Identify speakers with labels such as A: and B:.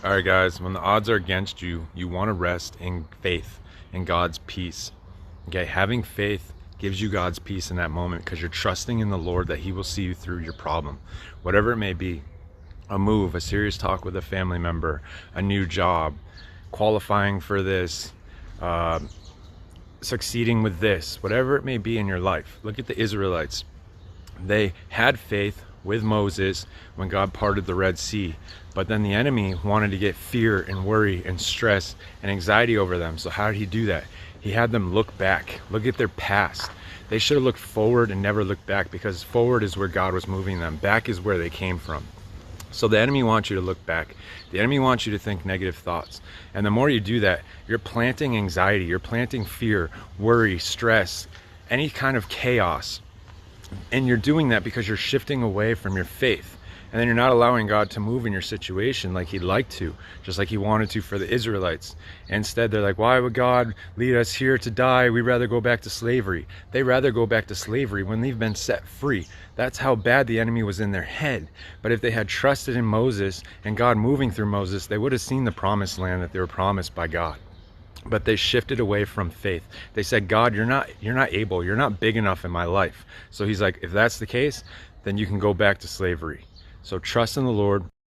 A: All right, guys, when the odds are against you, you want to rest in faith in God's peace. Okay, having faith gives you God's peace in that moment because you're trusting in the Lord that He will see you through your problem, whatever it may be. A move, a serious talk with a family member, a new job, qualifying for this, succeeding with this, whatever it may be in your life. Look at the Israelites. They had faith with Moses when God parted the Red Sea, but then the enemy wanted to get fear and worry and stress and anxiety over them. So how did He do that? He had them look back, look at their past. They should have looked forward and never looked back, because forward is where God was moving them. Back is where they came from. So the enemy wants you to look back. The enemy wants you to think negative thoughts. And the more you do that, you're planting anxiety, you're planting fear, worry, stress, any kind of chaos. And you're doing that because you're shifting away from your faith. And then you're not allowing God to move in your situation like He'd like to, just like He wanted to for the Israelites. Instead, they're like, why would God lead us here to die? We'd rather go back to slavery. They'd rather go back to slavery when they've been set free. That's how bad the enemy was in their head. But if they had trusted in Moses and God moving through Moses, they would have seen the promised land that they were promised by God. But they shifted away from faith. They said, God, you're not able, you're not big enough in my life. So He's like, if that's the case, then you can go back to slavery. So trust in the Lord.